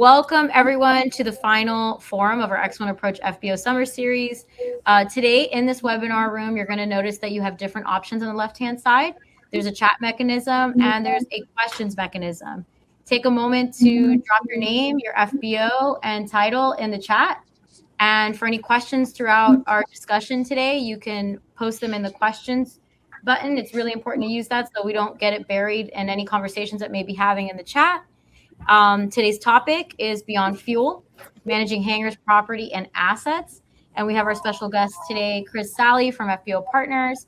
welcome everyone to the final forum of our X-1 Approach FBO Summer Series. Today in this webinar room, you're going to notice that you have different options on the left-hand side. There's a chat mechanism and there's a questions mechanism. Take a moment to drop your name, your FBO, and title in the chat. And for any questions throughout our discussion today, you can post them in the questions button. It's really important to use that so we don't get it buried in any conversations that may be having in the chat. Today's topic is Beyond Fuel, Managing Hangars, Property, and Assets. And we have our special guests today, Salley from FBO Partners,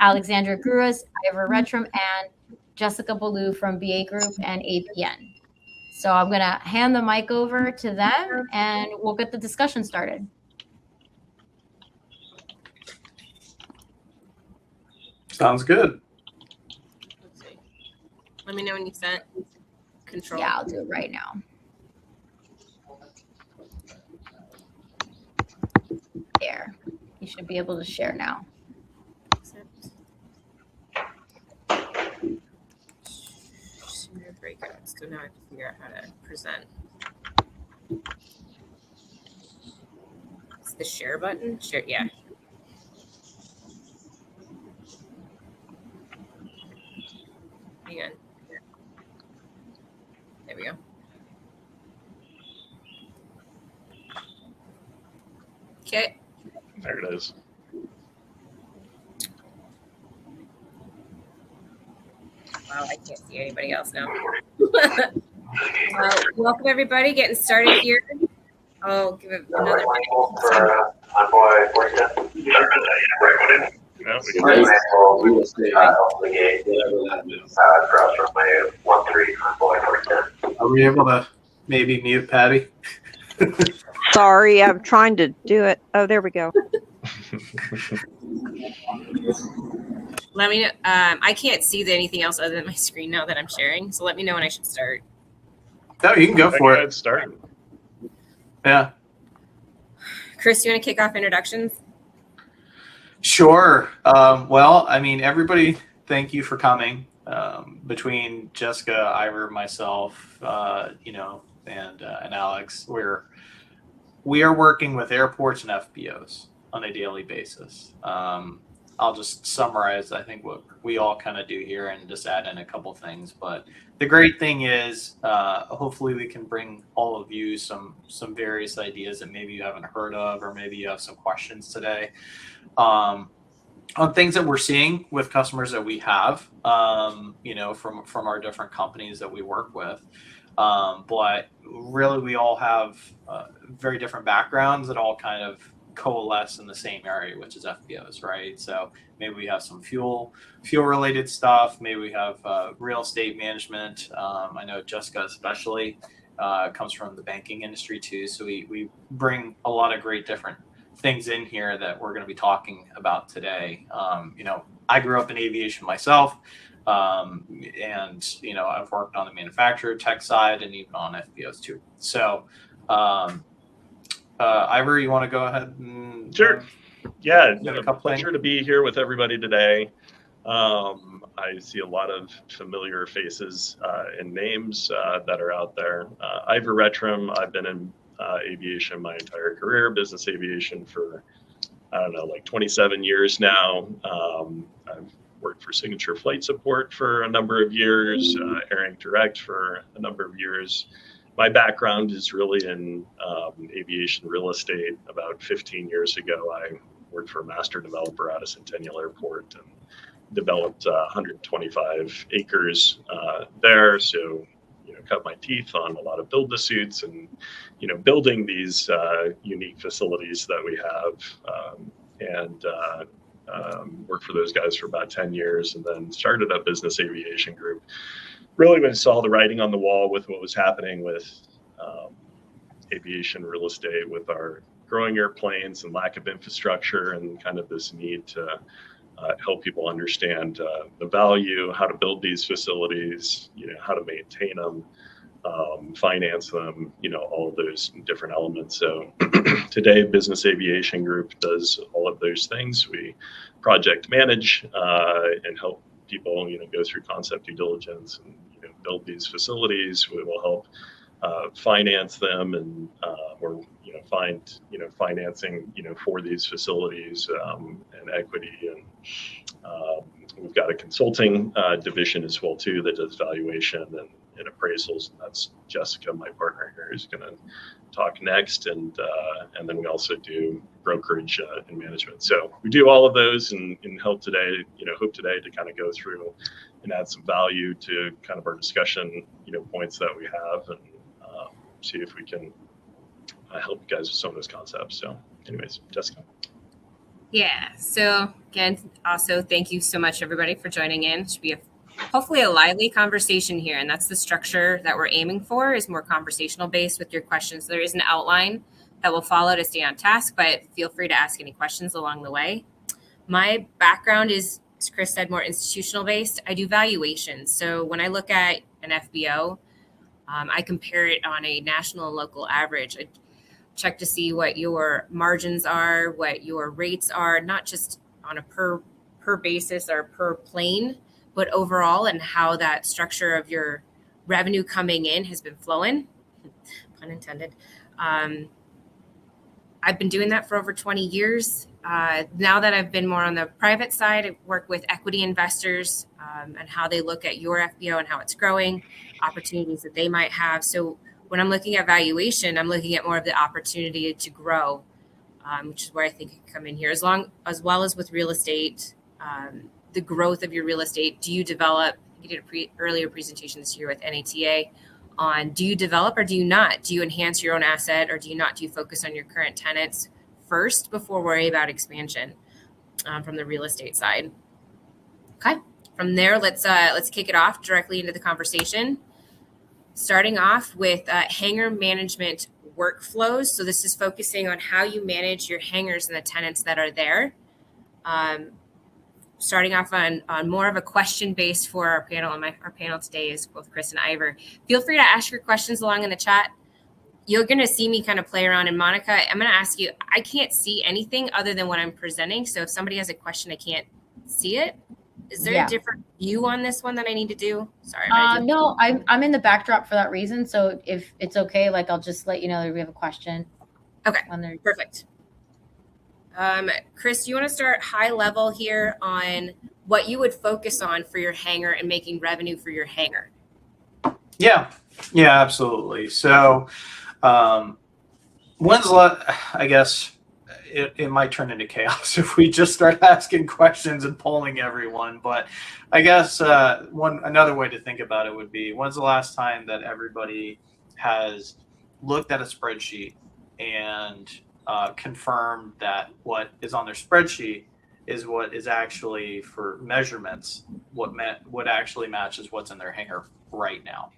Alexandra Gruas, Iver Retrum, and Jessica Ballou from BA Group and APN. So I'm going to hand the mic over to them and we'll get the discussion started. Sounds good. Let's see. Let me know when you sent control. Yeah, I'll do it right now. There. You should be able to share now. Breakouts, so now I have to figure out how to present. It's the share button? Share, yeah. Hang on. There we go. Okay. There it is. Wow, I can't see anybody else now. Welcome everybody, getting started here. I'll give it another minute. Are we able to maybe mute Patty? Sorry, I'm trying to do it. Oh, there we go. Let me know. I can't see anything else other than my screen now that I'm sharing. So let me know when I should start. No, you can go for it. Start. Yeah. Chris, you want to kick off introductions? Sure. Well, I mean, everybody, thank you for coming. Between Jessica, Iver, myself, and Alex, we are working with airports and FBOs on a daily basis. I'll just summarize, I think, what we all kind of do here and just add in a couple things. But the great thing is, hopefully we can bring all of you some various ideas that maybe you haven't heard of, or maybe you have some questions today on things that we're seeing with customers that we have, from our different companies that we work with. But really, we all have very different backgrounds that all kind of coalesce in the same area, which is FBOs, right? So maybe we have some fuel related stuff. Maybe we have real estate management. I know Jessica especially comes from the banking industry too. So we bring a lot of great different things in here that we're going to be talking about today. I grew up in aviation myself. And I've worked on the manufacturer tech side and even on FBOs too. So Iver, you want to go ahead and sure. Yeah, a pleasure to be here with everybody today. I see a lot of familiar faces and names that are out there. Iver Retrum, I've been in aviation my entire career, business aviation for, like 27 years now. I've worked for Signature Flight Support for a number of years, Airing Direct for a number of years. My background is really in aviation real estate. About 15 years ago, I worked for a master developer out of Centennial Airport and developed 125 acres there. So, cut my teeth on a lot of build-to-suits and, building these unique facilities that we have. Worked for those guys for about 10 years and then started a business aviation group. Really, when I saw the writing on the wall with what was happening with aviation real estate, with our growing airplanes and lack of infrastructure and kind of this need to help people understand the value, how to build these facilities, how to maintain them, finance them, all of those different elements. So today, Business Aviation Group does all of those things. We project manage and help people, go through concept due diligence and build these facilities. We will help finance them and or find financing for these facilities and equity, and we've got a consulting division as well too that does valuation and appraisals, and that's Jessica, my partner here, who's going to talk next, and then we also do brokerage and management. So we do all of those, and hope today to kind of go through and add some value to kind of our discussion points that we have, and see if we can help you guys with some of those concepts. So anyways, Jessica. Yeah. So again, also thank you so much, everybody, for joining in. It should be hopefully a lively conversation here. And that's the structure that we're aiming for, is more conversational based with your questions. There is an outline that will follow to stay on task, but feel free to ask any questions along the way. My background is, as Chris said, more institutional based. I do valuations. So when I look at an FBO, I compare it on a national and local average. I check to see what your margins are, what your rates are, not just on a per basis or per plane, but overall, and how that structure of your revenue coming in has been flowing, pun intended. I've been doing that for over 20 years. Now that I've been more on the private side, I work with equity investors and how they look at your FBO and how it's growing, opportunities that they might have. So when I'm looking at valuation, I'm looking at more of the opportunity to grow, which is where I think it can come in here, as well as with real estate, the growth of your real estate. Do you develop? You did a earlier presentation this year with NATA on, do you develop or do you not? Do you enhance your own asset or do you not? Do you focus on your current tenants first before worry about expansion from the real estate side? Okay. From there, let's kick it off directly into the conversation. Starting off with hangar management workflows. So this is focusing on how you manage your hangars and the tenants that are there. Starting off on more of a question base for our panel. And our panel today is both Chris and Iver. Feel free to ask your questions along in the chat. You're going to see me kind of play around. And Monica, I'm going to ask you, I can't see anything other than what I'm presenting. So if somebody has a question, I can't see it. Is there a different view on this one that I need to do? Sorry. No, I'm in the backdrop for that reason. So if it's okay, like I'll just let you know that we have a question. Okay, perfect. Chris, do you want to start high level here on what you would focus on for your hangar and making revenue for your hangar? Yeah, absolutely. So I guess it might turn into chaos if we just start asking questions and polling everyone. But I guess another way to think about it would be, when's the last time that everybody has looked at a spreadsheet and confirmed that what is on their spreadsheet is what is actually, for measurements, what actually matches what's in their hangar right now.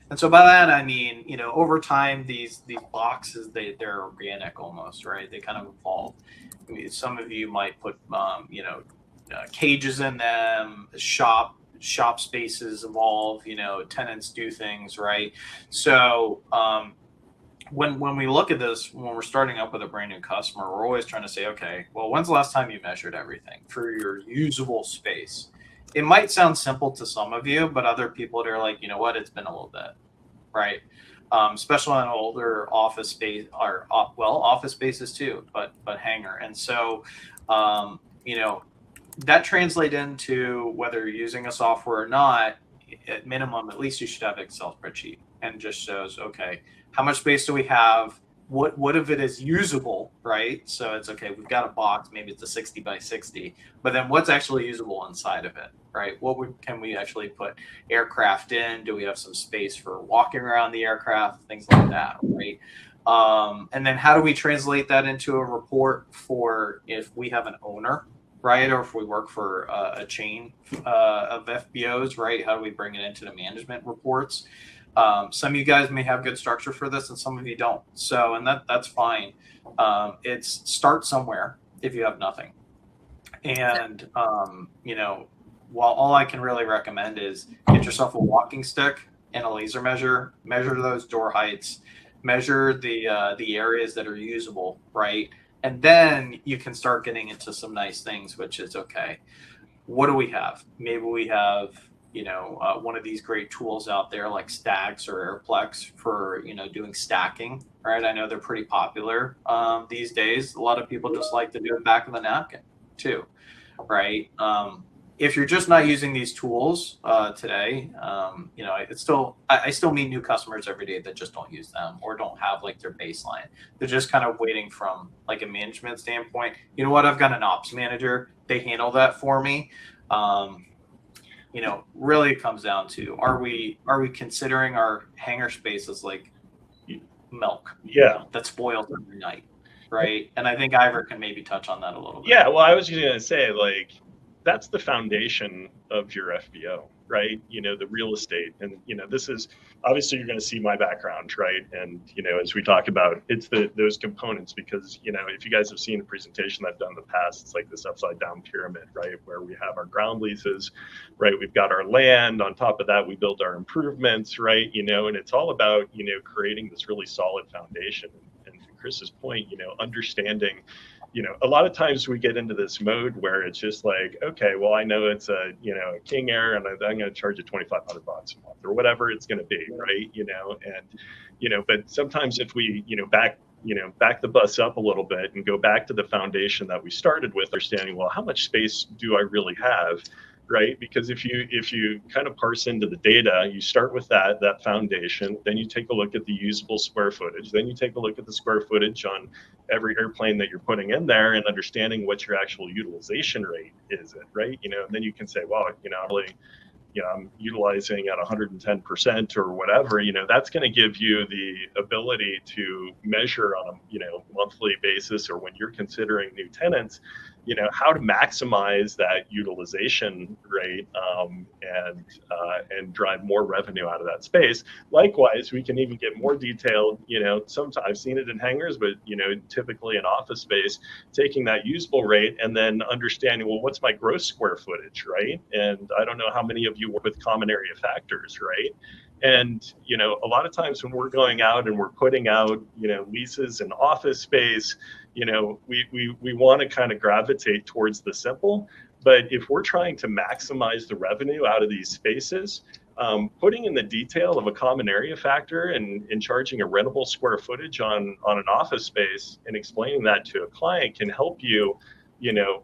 And so by that, I mean, over time, these boxes, they're organic almost, right? They kind of evolve. I mean, some of you might put, cages in them, shop spaces evolve, tenants do things, right? So when we look at this, when we're starting up with a brand new customer, we're always trying to say, okay, well, when's the last time you measured everything for your usable space? It might sound simple to some of you, but other people are like, you know what, it's been a little bit, right? Especially on older office space, or office spaces too, but hangar. And so, that translates into whether you're using a software or not. At minimum, at least you should have an Excel spreadsheet, and just shows, okay, how much space do we have? What if it is usable, right? So it's okay, we've got a box, maybe it's a 60 by 60, but then what's actually usable inside of it, right? Can we actually put aircraft in? Do we have some space for walking around the aircraft? Things like that, right? And then how do we translate that into a report for if we have an owner, right? Or if we work for a chain of FBOs, right? How do we bring it into the management reports? Some of you guys may have good structure for this and some of you don't. So, and that's fine. It's start somewhere if you have nothing. And, while all I can really recommend is get yourself a walking stick and a laser measure those door heights, measure the areas that are usable, right? And then you can start getting into some nice things, which is, okay, what do we have? Maybe we have one of these great tools out there like Stacks or Airplex for, doing stacking, right? I know they're pretty popular these days. A lot of people just like to do it back of the napkin too, right? If you're just not using these tools today, I still meet new customers every day that just don't use them or don't have like their baseline. They're just kind of waiting from like a management standpoint. You know what? I've got an ops manager. They handle that for me. Really it comes down to, are we considering our hangar space as like milk? Yeah. That spoils every night, right? And I think Iver can maybe touch on that a little bit. Yeah, well, I was just going to say, like, that's the foundation of your FBO, right? The real estate. And, this is, obviously you're going to see my background, right? And, as we talk about, it's those components because, if you guys have seen a presentation I've done in the past, it's like this upside down pyramid, right? Where we have our ground leases, right? We've got our land. On top of that, we build our improvements, right? And it's all about, creating this really solid foundation. And to Chris's point, understanding, a lot of times we get into this mode where it's just like, okay, well, I know it's a King Air and I'm going to charge you $2,500 a month or whatever it's going to be, right? But sometimes if we, back the bus up a little bit and go back to the foundation that we started with, understanding, well, how much space do I really have? Right? Because if you kind of parse into the data, you start with that foundation, then you take a look at the usable square footage, then you take a look at the square footage on every airplane that you're putting in there and understanding what your actual utilization rate is, right? And then you can say, well, I'm utilizing at 110% or whatever, that's going to give you the ability to measure on a monthly basis, or when you're considering new tenants, how to maximize that utilization rate and drive more revenue out of that space. Likewise, we can even get more detailed, sometimes I've seen it in hangars, but, typically in office space, taking that usable rate and then understanding, well, what's my gross square footage, right? And I don't know how many of you work with common area factors, right? And, a lot of times when we're going out and we're putting out, leases in office space, we want to kind of gravitate towards the simple. But if we're trying to maximize the revenue out of these spaces, putting in the detail of a common area factor and charging a rentable square footage on an office space and explaining that to a client can help you,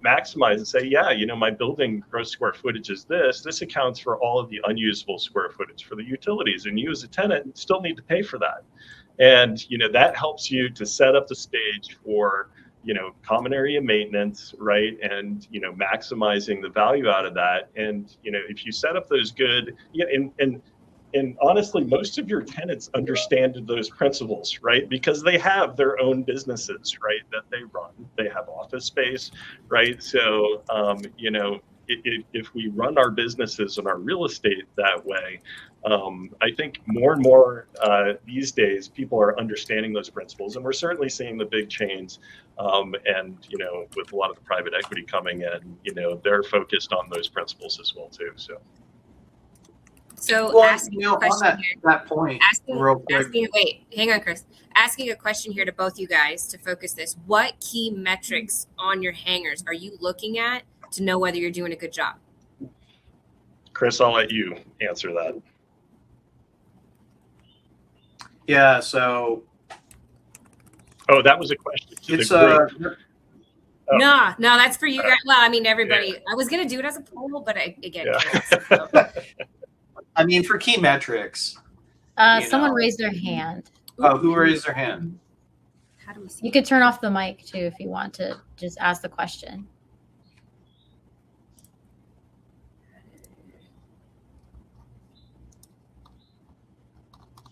maximize and say, yeah, my building gross square footage is this. This accounts for all of the unusable square footage for the utilities. And you as a tenant still need to pay for that. And, that helps you to set up the stage for, common area maintenance, right? And, maximizing the value out of that. And, if you set up those good, and honestly, most of your tenants understand those principles, right? Because they have their own businesses, right, that they run. They have office space, right? So, if we run our businesses and our real estate that way, I think more and more these days, people are understanding those principles, and we're certainly seeing the big chains. And with a lot of the private equity coming in, they're focused on those principles as well too. So well, asking a question on that point, real quick. Wait, hang on, Chris. Asking a question here to both you guys to focus this. What key metrics on your hangars are you looking at to know whether you're doing a good job? Chris, I'll let you answer that. Yeah, so. Oh, that was a question to it's the group. Oh. No, that's for you guys. Well, I mean, everybody. Yeah. I was going to do it as a poll, but again. Yeah. I mean, for key metrics. Someone raised their hand. Oh, who raised their hand? How do we see? You could turn off the mic too if you want to just ask the question.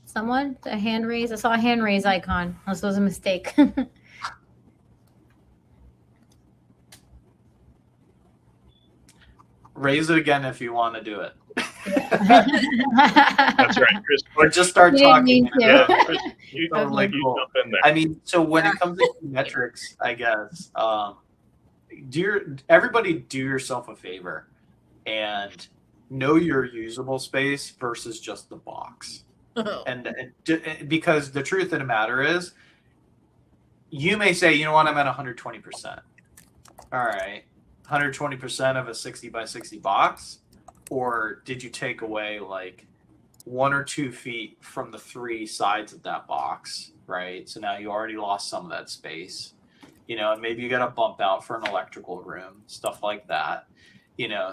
Someone? The hand raise? I saw a hand raise icon. This was a mistake. Raise it again if you want to do it. That's right, Chris. Or just start talking. Yeah, Chris, you totally cool. Jump in there. I mean, so when it comes to metrics, I guess, everybody do yourself a favor and know your usable space versus just the box. And because the truth of the matter is, you may say, you know what, I'm at 120%. All right, 120% of a 60 by 60 box. or did you take away like 1 or 2 feet from the 3 sides of that box, right? So now you already lost some of that space, and maybe you got to bump out for an electrical room, stuff like that,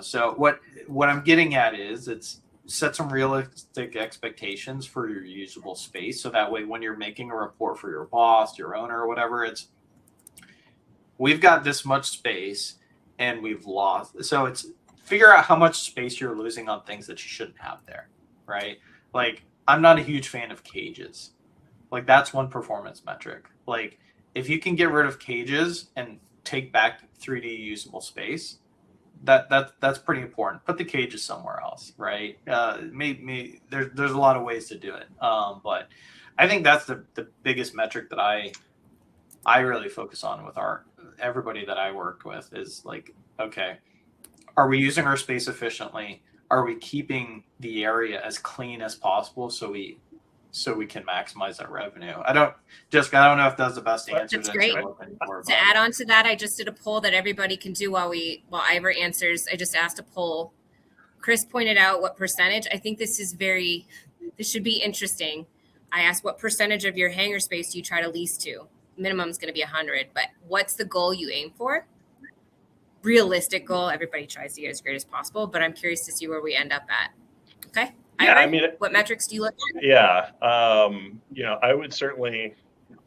So what I'm getting at is it's set some realistic expectations for your usable space, so that way when you're making a report for your boss, your owner, or whatever, it's we've got this much space and we've lost. So it's figure out how much space you're losing on things that you shouldn't have there, right? Like, I'm not a huge fan of cages. Like, that's one performance metric. Like, if you can get rid of cages and take back 3D usable space, that's pretty important. Put the cages somewhere else, right? Maybe there's a lot of ways to do it, but I think that's the biggest metric that I really focus on with everybody that I work with is like, okay, are we using our space efficiently? Are we keeping the area as clean as possible so we can maximize that revenue? Jessica, I don't know if that's the best answer. That's great. To add on to that, I just did a poll that everybody can do while Iver answers. I just asked a poll. Chris pointed out what percentage. I think this should be interesting. I asked what percentage of your hangar space do you try to lease to? Minimum is going to be 100, but what's the goal you aim for? Realistic goal. Everybody tries to get as great as possible, but I'm curious to see where we end up at. Okay. Yeah, Iver, what metrics do you look at? Yeah. I would certainly,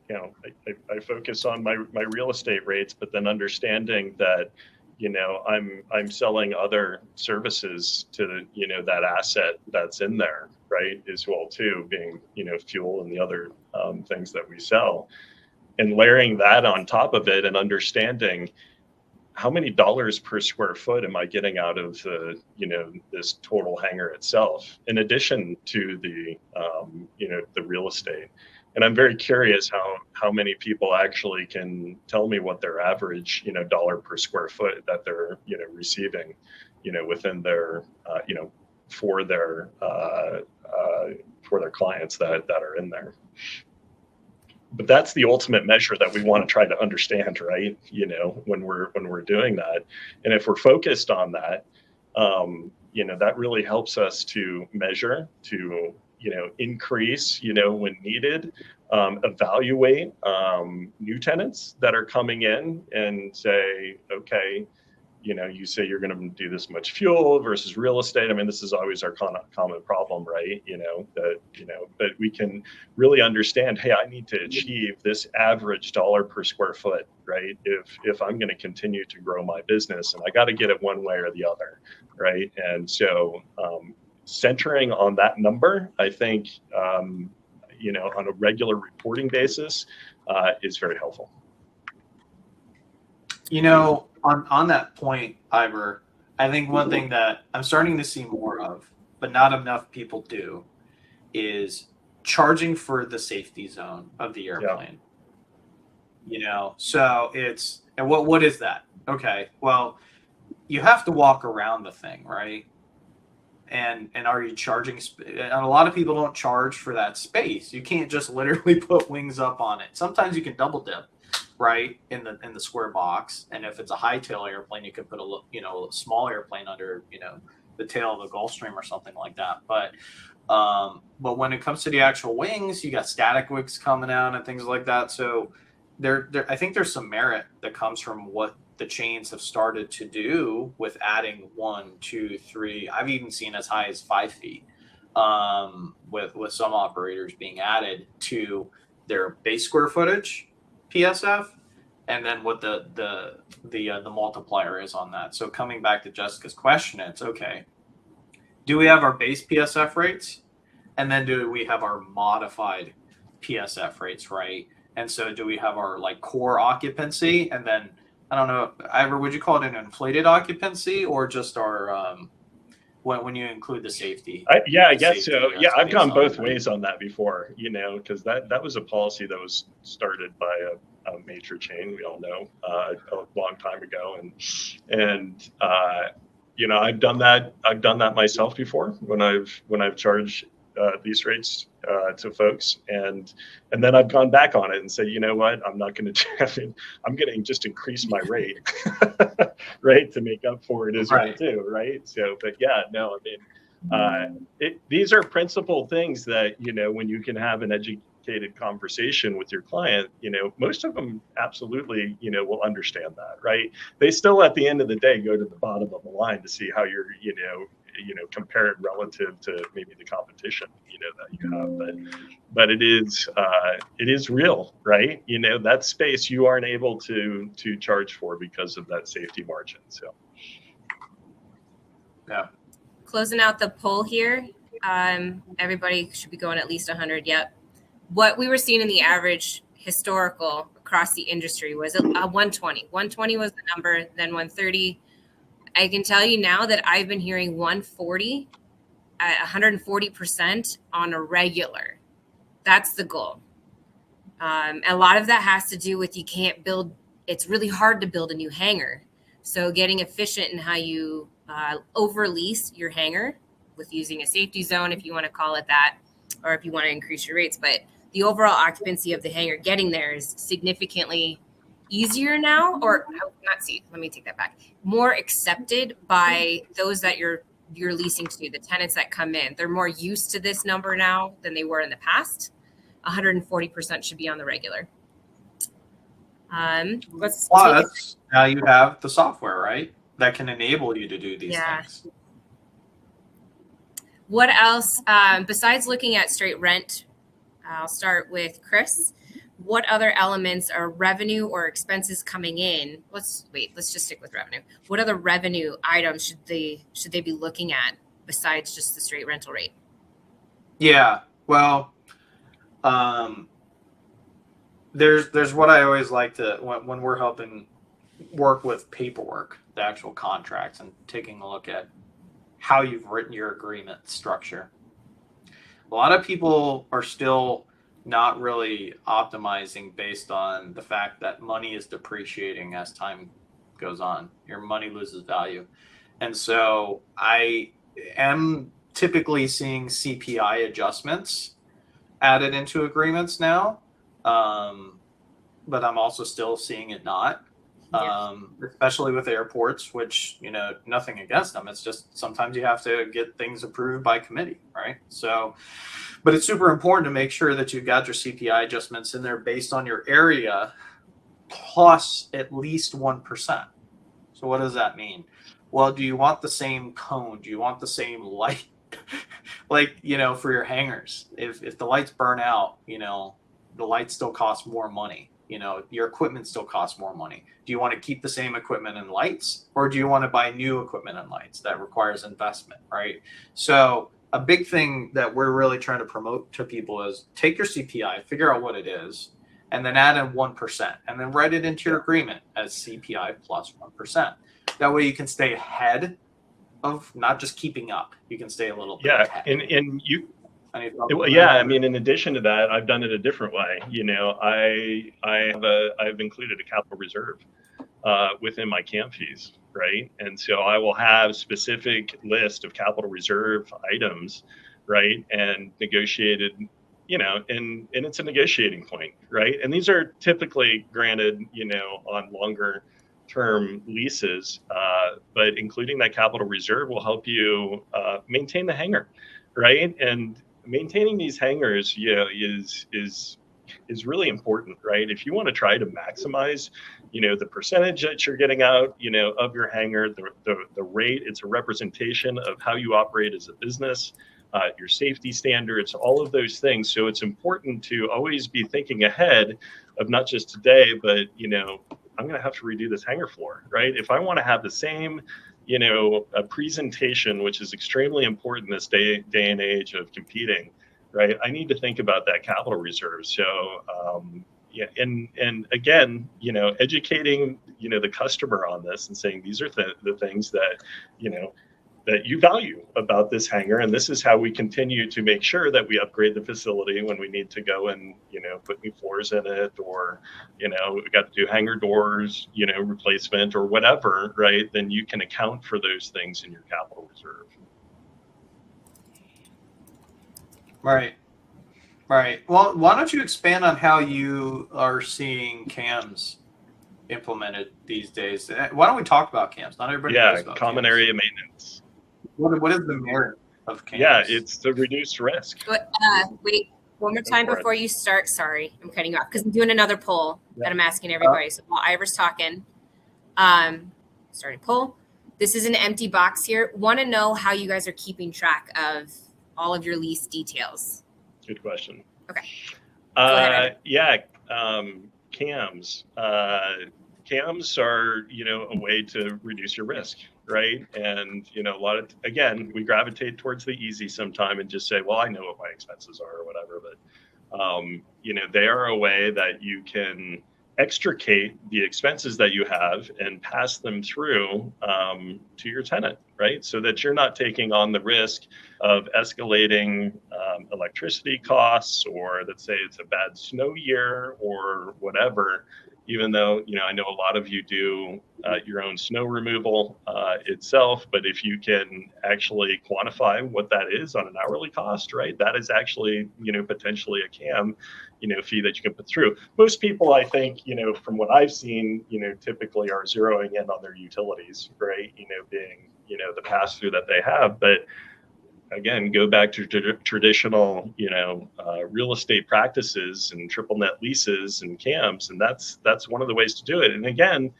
I focus on my real estate rates, but then understanding that, I'm selling other services to, that asset that's in there, right, as well too, being, fuel and the other things that we sell. And layering that on top of it and understanding how many dollars per square foot am I getting out of the, this total hangar itself, in addition to the, the real estate. And I'm very curious how many people actually can tell me what their average, dollar per square foot that they're, receiving, within their, for their clients that are in there. But that's the ultimate measure that we want to try to understand, right? When we're doing that, and if we're focused on that, that really helps us to measure, to increase, when needed, evaluate new tenants that are coming in and say, okay, you say you're going to do this much fuel versus real estate. I mean, this is always our common problem, right? But we can really understand, hey, I need to achieve this average dollar per square foot, right? If I'm going to continue to grow my business, and I got to get it one way or the other, right? And so centering on that number, I think, on a regular reporting basis is very helpful. On that point, Iver, I think one thing that I'm starting to see more of, but not enough people do, is charging for the safety zone of the airplane. Yeah. So and what is that? Okay, well, you have to walk around the thing, right? And are you charging? And a lot of people don't charge for that space. You can't just literally put wings up on it. Sometimes you can double dip, right, in the square box. And if it's a high tail airplane, you can put a small airplane under the tail of the Gulfstream or something like that. But when it comes to the actual wings, you got static wings coming out and things like that. So I think there's some merit that comes from what the chains have started to do with adding 1, 2, 3. I've even seen as high as 5 feet with some operators being added to their base square footage PSF, and then what the multiplier is on that. So coming back to Jessica's question, it's okay. Do we have our base PSF rates, and then do we have our modified PSF rates, right? And so do we have our core occupancy, and then I don't know, Iver, would you call it an inflated occupancy or just our when you include the safety? I guess so. Yeah, I've gone both ways on that before, because that was a policy that was started by a major chain, we all know, a long time ago, and I've done that myself before when I've charged lease rates to folks, and then I've gone back on it and said, you know what, I'm not going to. I'm going to just increase my rate, right, to make up for it as well too, right? So, but yeah, no, I mean, these are principal things that, you know, when you can have an educated conversation with your client, you know, most of them absolutely, you know, will understand that, right? They still, at the end of the day, go to the bottom of the line to see how you're, you know, compare it relative to maybe the competition, you know, that you have. But it is real, right? You know, that space you aren't able to charge for because of that safety margin. So, yeah. Closing out the poll here, everybody should be going at least 100. Yep. What we were seeing in the average historical across the industry was a 120. 120 was the number, then 130. I can tell you now that I've been hearing 140 at 140% on a regular. That's the goal. A lot of that has to do with you can't build. It's really hard to build a new hangar. So getting efficient in how you over-lease your hangar with using a safety zone, if you want to call it that, or if you want to increase your rates. But the overall occupancy of the hangar, getting there is significantly easier now, or not see, let me take that back, more accepted by those that you're leasing to, the tenants that come in. They're more used to this number now than they were in the past. 140% should be on the regular. Plus, now you have the software, right, that can enable you to do these things. What else, besides looking at straight rent? I'll start with Chris. What other elements are revenue or expenses coming in? Let's just stick with revenue. What other revenue items should they be looking at besides just the straight rental rate? Yeah, well, there's what I always like to, when we're helping work with paperwork, the actual contracts, and taking a look at how you've written your agreement structure. A lot of people are still not really optimizing based on the fact that money is depreciating as time goes on. Your money loses value. And so I am typically seeing CPI adjustments added into agreements now, but I'm also still seeing it not, especially with airports, which, you know, nothing against them. It's just sometimes you have to get things approved by committee, right? So, but it's super important to make sure that you've got your CPI adjustments in there based on your area plus at least 1%. So what does that mean? Well, do you want the same cone? Do you want the same light? Like, you know, for your hangars, if the lights burn out, you know, the lights still cost more money. You know, your equipment still costs more money. Do you want to keep the same equipment and lights, or do you want to buy new equipment and lights? That requires investment, right? So a big thing that we're really trying to promote to people is take your CPI, figure out what it is, and then add in 1%, and then write it into your agreement as CPI plus 1%. That way you can stay ahead of not just keeping up. You can stay a little bit ahead. And you. I mean, in addition to that, I've done it a different way. You know, I've included a capital reserve within my camp fees, right? And so I will have specific list of capital reserve items, right, and negotiated, you know, and it's a negotiating point, right? And these are typically granted, you know, on longer term leases, but including that capital reserve will help you maintain the hangar, right? And maintaining these hangars, is really important, right? If you want to try to maximize, you know, the percentage that you're getting out, you know, of your hangar, the rate, it's a representation of how you operate as a business, your safety standards, all of those things. So it's important to always be thinking ahead of not just today, but, you know, I'm going to have to redo this hangar floor, right? If I want to have the same, you know, a presentation, which is extremely important this day and age of competing, right? I need to think about that capital reserve. So, and again, you know, educating, you know, the customer on this and saying these are the things that, you know, that you value about this hangar, and this is how we continue to make sure that we upgrade the facility when we need to go and, you know, put new floors in it, or, you know, we got to do hangar doors, you know, replacement or whatever, right? Then you can account for those things in your capital reserve. Right. Right. Well, why don't you expand on how you are seeing cams implemented these days? Why don't we talk about cams? Not everybody knows about common cams. area maintenance. What is the merit of cams? Yeah, it's to reduce risk. But, wait, one more time before you start. Sorry, I'm cutting you off because I'm doing another poll that I'm asking everybody. So while Iver's talking, starting poll. This is an empty box here. Want to know how you guys are keeping track of all of your lease details? Good question. Okay. Go ahead, cams. Cams are, a way to reduce your risk, right? And, again, we gravitate towards the easy sometime and just say, well, I know what my expenses are or whatever. But, they are a way that you can extricate the expenses that you have and pass them through to your tenant, right? So that you're not taking on the risk of escalating electricity costs, or let's say it's a bad snow year or whatever, even though, I know a lot of you do your own snow removal itself, but if you can actually quantify what that is on an hourly cost, right, that is actually, potentially a CAM, fee that you can put through. Most people, I think, from what I've seen, typically are zeroing in on their utilities, right, being, the pass through that they have. But again, go back to traditional, real estate practices and triple net leases and CAMs, and that's one of the ways to do it. And again,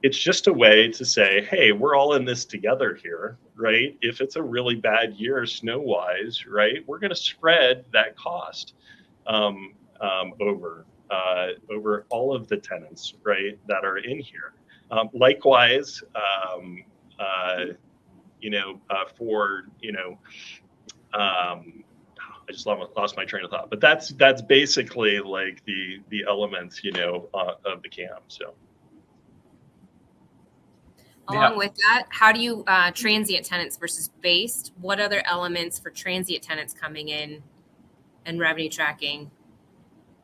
it's just a way to say, hey, we're all in this together here, right? If it's a really bad year snow-wise, right, we're going to spread that cost over all of the tenants, right, that are in here. Likewise, for I just lost my train of thought, but that's basically like the elements of the CAM. So along with that, how do you transient tenants versus based? What other elements for transient tenants coming in and revenue tracking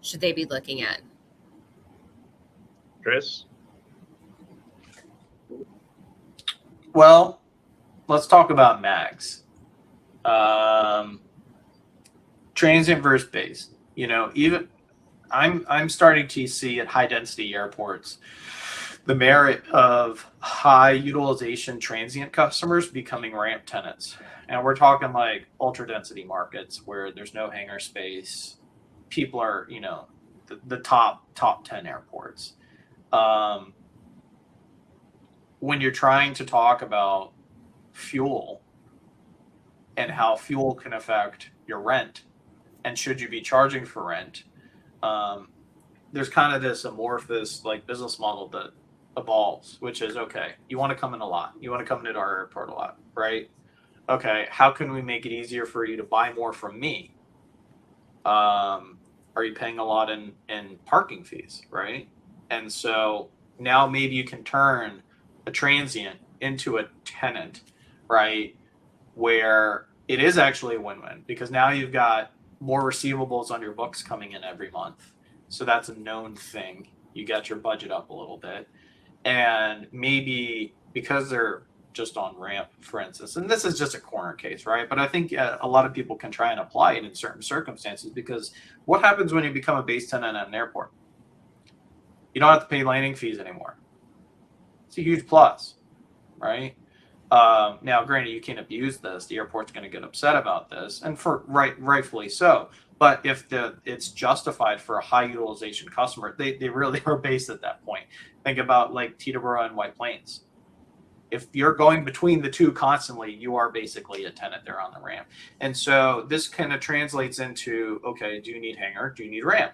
should they be looking at? Chris? Well, let's talk about mags. Transient versus base. Even I'm starting to see at high density airports the merit of high utilization transient customers becoming ramp tenants. And we're talking like ultra density markets where there's no hangar space. People are, the top 10 airports. When you're trying to talk about fuel and how fuel can affect your rent, and should you be charging for rent, there's kind of this amorphous like business model that evolves, which is, okay, you want to come in a lot, you want to come into our airport a lot, right? Okay, how can we make it easier for you to buy more from me? Are you paying a lot in parking fees, right? And so now maybe you can turn a transient into a tenant, right? Where it is actually a win-win, because now you've got more receivables on your books coming in every month. So that's a known thing. You got your budget up a little bit. And maybe because they're just on ramp, for instance, and this is just a corner case, right? But I think a lot of people can try and apply it in certain circumstances, because what happens when you become a base tenant at an airport? You don't have to pay landing fees anymore. It's a huge plus, right? Now, granted, you can't abuse this. The airport's going to get upset about this, and rightfully so. But if it's justified for a high utilization customer, they really are based at that point. Think about like Teterboro and White Plains. If you're going between the two constantly, you are basically a tenant there on the ramp. And so this kind of translates into, okay, do you need hangar? Do you need ramp?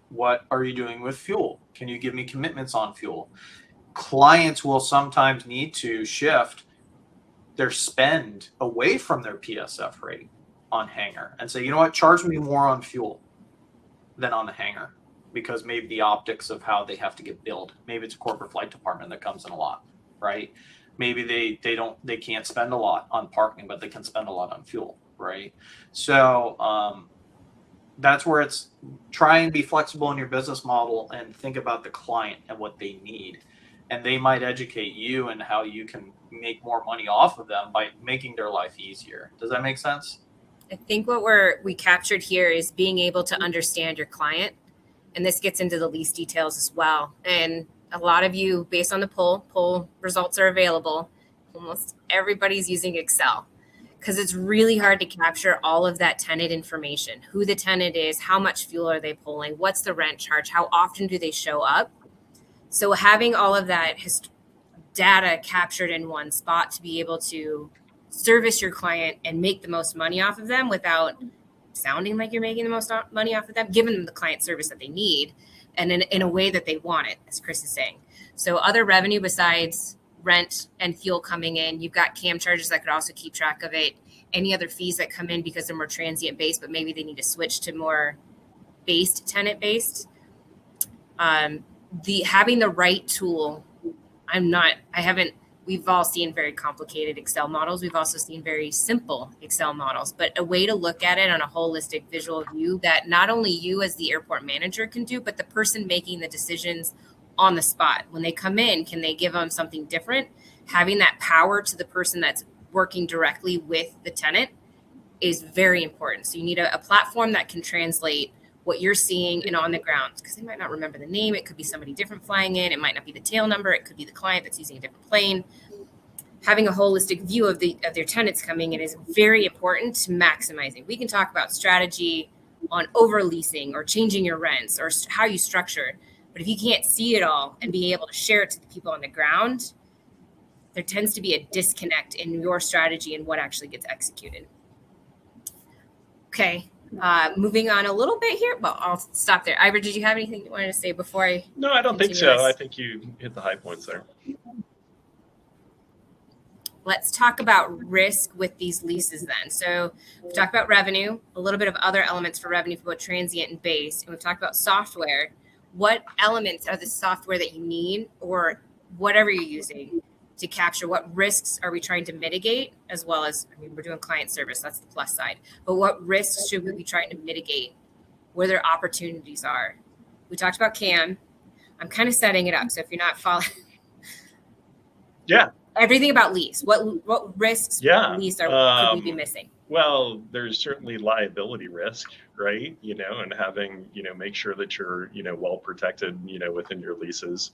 What are you doing with fuel? Can you give me commitments on fuel? Clients will sometimes need to shift their spend away from their PSF rate on hangar and say, you know what, charge me more on fuel than on the hangar, because maybe the optics of how they have to get billed. Maybe it's a corporate flight department that comes in a lot, right? Maybe they can't spend a lot on parking, but they can spend a lot on fuel, right? So that's where it's try and be flexible in your business model and think about the client and what they need. And they might educate you and how you can make more money off of them by making their life easier. Does that make sense? I think what we captured here is being able to understand your client. And this gets into the lease details as well. And a lot of you, based on the poll results are available. Almost everybody's using Excel because it's really hard to capture all of that tenant information, who the tenant is, how much fuel are they pulling, what's the rent charge, how often do they show up. So having all of that data captured in one spot to be able to service your client and make the most money off of them without sounding like you're making the most money off of them, giving them the client service that they need and in a way that they want it, as Chris is saying. So other revenue besides rent and fuel coming in, you've got CAM charges that could also keep track of it. Any other fees that come in because they're more transient based, but maybe they need to switch to more tenant based. Having the right tool, we've all seen very complicated Excel models. We've also seen very simple Excel models, but a way to look at it on a holistic visual view that not only you as the airport manager can do, but the person making the decisions on the spot. When they come in, can they give them something different? Having that power to the person that's working directly with the tenant is very important. So you need a platform that can translate what you're seeing and on the ground, because they might not remember the name. It could be somebody different flying in. It might not be the tail number. It could be the client that's using a different plane. Having a holistic view of their tenants coming in is very important to maximizing. We can talk about strategy on over leasing or changing your rents or how you structure it. But if you can't see it all and be able to share it to the people on the ground, there tends to be a disconnect in your strategy and what actually gets executed. Okay. Moving on a little bit here, but I'll stop there. Iver, did you have anything you wanted to say before I? No, I don't think so. I think you hit the high points there. Let's talk about risk with these leases then. So we've talked about revenue, a little bit of other elements for revenue for both transient and base. And we've talked about software. What elements are the software that you need or whatever you're using to capture? What risks are we trying to mitigate, as well as, we're doing client service, that's the plus side, but what risks should we be trying to mitigate, where their opportunities are? We talked about CAM. I'm kind of setting it up, so if you're not following, everything about lease, what risks lease could we be missing? Well, there's certainly liability risk, right? And having, make sure that you're, well protected, within your leases.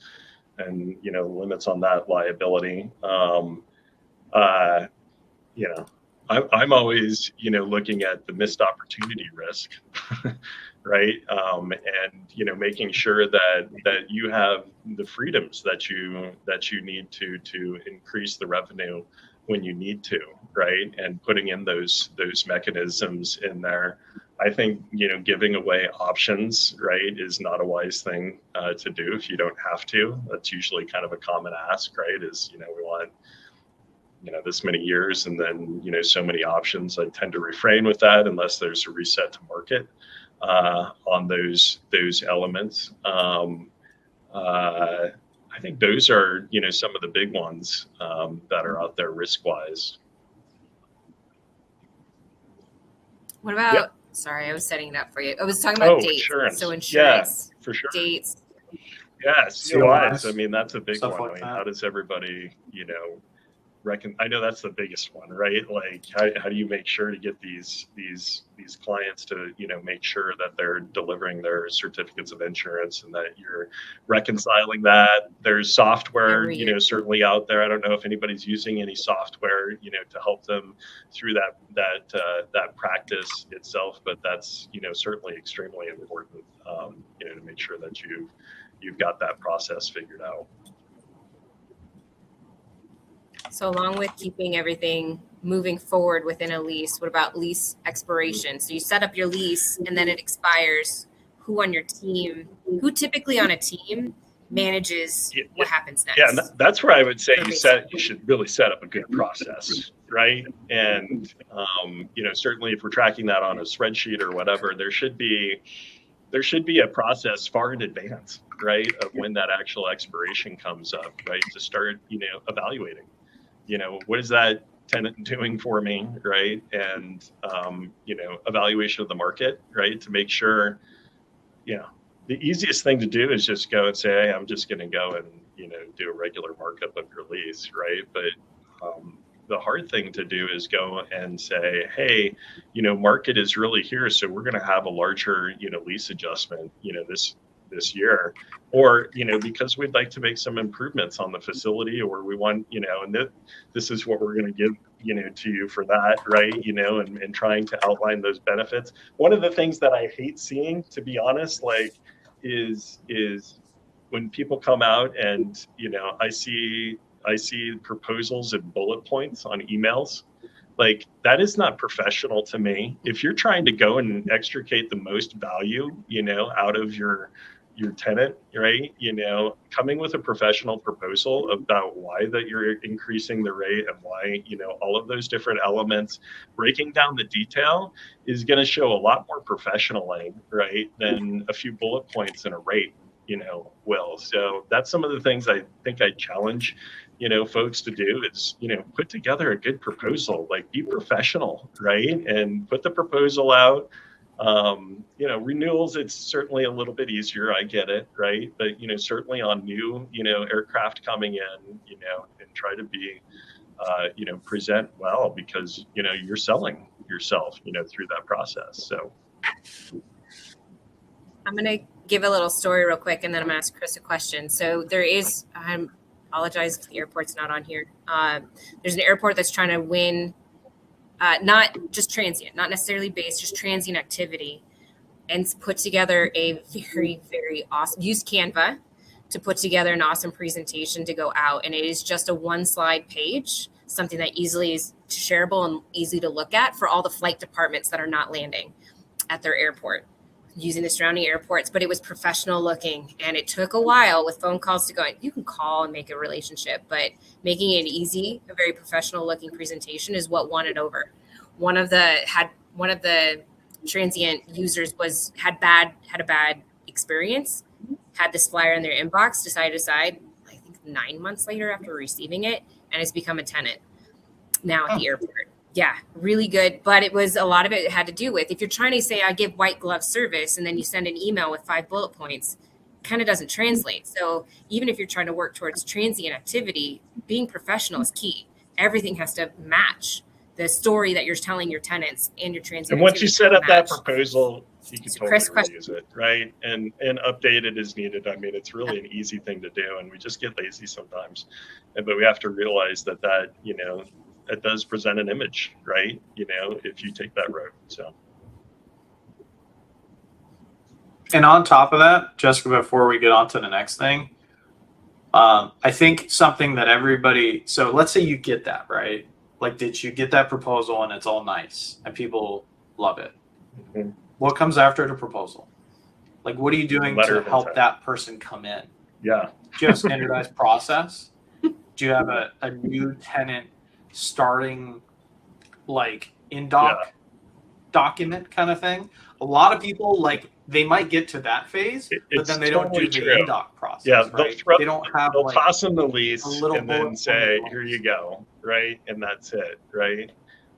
And limits on that liability. I'm always looking at the missed opportunity risk, right? And making sure that you have the freedoms that you need to increase the revenue when you need to, right? And putting in those mechanisms in there. I think, giving away options, right, is not a wise thing to do if you don't have to. That's usually kind of a common ask, right, is, we want, this many years and then, so many options. I tend to refrain with that unless there's a reset to market on those elements. I think those are, some of the big ones that are out there risk-wise. What about... Sorry, I was setting it up for you. I was talking about dates. Insurance. So insurance, for sure. Dates. Yes, COIs. I mean, that's a big one. Like how does everybody, I know that's the biggest one, right? Like how do you make sure to get these clients to, make sure that they're delivering their certificates of insurance and that you're reconciling that. There's software, certainly out there. I don't know if anybody's using any software, to help them through that practice itself, but that's, certainly extremely important, to make sure that you've got that process figured out. So along with keeping everything moving forward within a lease, what about lease expiration? So you set up your lease and then it expires. Who on your team, who typically on a team manages what happens next? Yeah, that's where I would say you should really set up a good process, right? And, certainly if we're tracking that on a spreadsheet or whatever, there should be a process far in advance, right, of when that actual expiration comes up, right, to start, evaluating. What is that tenant doing for me, right? And, evaluation of the market, right? To make sure, the easiest thing to do is just go and say, hey, I'm just going to go and, do a regular markup of your lease, right? But the hard thing to do is go and say, hey, market is really here, so we're going to have a larger, lease adjustment, this year, or, because we'd like to make some improvements on the facility, or we want, and this is what we're going to give, to you for that, right? And trying to outline those benefits. One of the things that I hate seeing, to be honest, like, is when people come out and, I see proposals and bullet points on emails. Like, that is not professional to me. If you're trying to go and extricate the most value, out of your tenant, right? Coming with a professional proposal about why that you're increasing the rate and why, all of those different elements, breaking down the detail is going to show a lot more professionally, right, than a few bullet points and a rate, will. So that's some of the things I think I challenge, folks to do is, put together a good proposal, like, be professional, right? And put the proposal out. Renewals, it's certainly a little bit easier. I get it, right? But, certainly on new, aircraft coming in, and try to be, present well, because, you're selling yourself, through that process. So I'm going to give a little story real quick, and then I'm going to ask Chris a question. So there is, I apologize if the airport's not on here. There's an airport that's trying to win, not just transient, not necessarily base, just transient activity, and put together a very, very awesome, use Canva to put together an awesome presentation to go out. And it is just a 1-slide page, something that easily is shareable and easy to look at for all the flight departments that are not landing at their airport, using the surrounding airports. But it was professional looking, and it took a while with phone calls to go. You can call and make a relationship, but making it easy, a very professional looking presentation is what won it over. One of the transient users had a bad experience, had this flyer in their inbox, decided to decide, I think 9 months later after receiving it, and it's become a tenant now at the airport. Yeah, really good. But it was, a lot of it had to do with, if you're trying to say, I give white glove service, and then you send an email with 5 bullet points, kind of doesn't translate. So even if you're trying to work towards transient activity, being professional is key. Everything has to match the story that you're telling your tenants and your transient. And once you set up that proposal, you can totally Chris, reuse it, right? And update it as needed. I mean, it's really an easy thing to do, and we just get lazy sometimes. But we have to realize that it does present an image, right? If you take that road. So. And on top of that, Jessica, before we get on to the next thing, I think something that everybody, so let's say you get that, right? Like, did you get that proposal and it's all nice and people love it? Mm-hmm. What comes after the proposal? Like, what are you doing to help that person come in? Yeah. Do you have a standardized process? Do you have a new tenant starting, like, document kind of thing? A lot of people, like, they might get to that phase, but then they don't do the in-doc process. Yeah, right? They don't have, they'll like, toss them the lease and then say, points. Here you go, right? And that's it, right?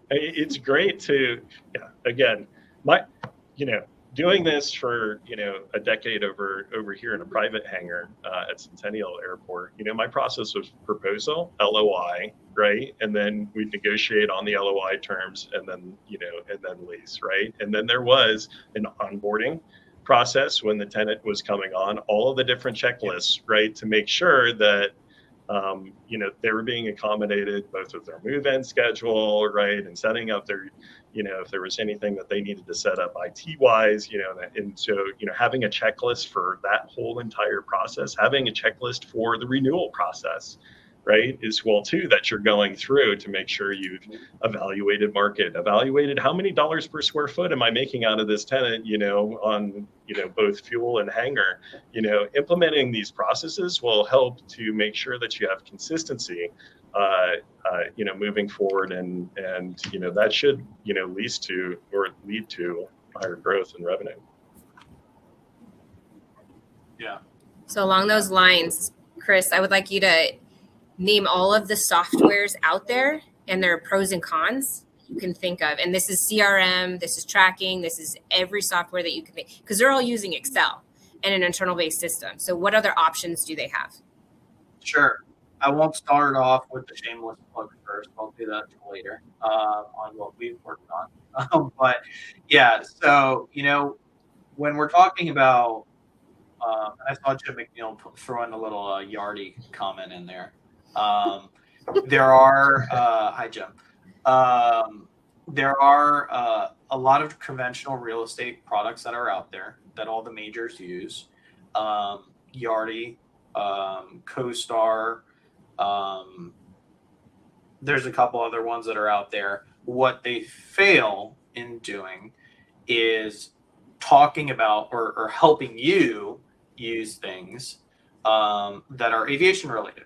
It's great to, again, doing this for, a decade over here in a private hangar at Centennial Airport, my process was proposal, LOI, right? And then we'd negotiate on the LOI terms, and then, and then lease, right? And then there was an onboarding process when the tenant was coming on, all of the different checklists, right? To make sure that, they were being accommodated both with their move-in schedule, right? And setting up their, if there was anything that they needed to set up IT-wise, and so, having a checklist for that whole entire process, having a checklist for the renewal process, right, is well too, that you're going through to make sure you've evaluated market, evaluated how many dollars per square foot am I making out of this tenant, on, both fuel and hangar. Implementing these processes will help to make sure that you have consistency, moving forward, and that should, lead to higher growth and revenue. Yeah. So along those lines, Chris, I would like you to name all of the softwares out there and their pros and cons you can think of. And this is CRM, this is tracking, this is every software that you can think, because they're all using Excel and an internal based system. So what other options do they have? Sure. I won't start off with the shameless plug first. I'll do that later on what we've worked on. But yeah, so when we're talking about, I saw Jim McNeil throw in a little Yardy comment in there. There are hi Jim. There are a lot of conventional real estate products that are out there that all the majors use. Yardy, CoStar. There's a couple other ones that are out there. What they fail in doing is talking about or helping you use things that are aviation related.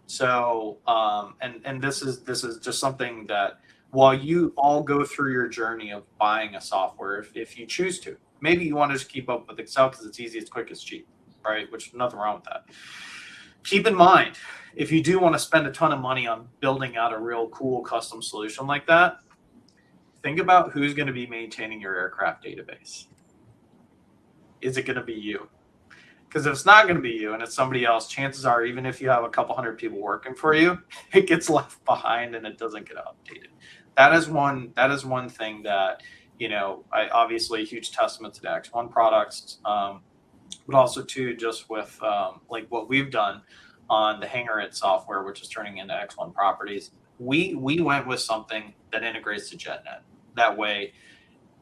So, and this is just something that while you all go through your journey of buying a software, if you choose to, maybe you want to just keep up with Excel because it's easy, it's quick, it's cheap, right? Which nothing wrong with that. Keep in mind, if you do want to spend a ton of money on building out a real cool custom solution like that, think about who's going to be maintaining your aircraft database. Is it going to be you? Because if it's not going to be you and it's somebody else, chances are, even if you have a couple hundred people working for you, it gets left behind and it doesn't get updated. That is one thing that, I obviously a huge testament to the X-1 products, but also too, just with like what we've done on the Hangar software, which is turning into X-1 properties. We went with something that integrates to JetNet. That way,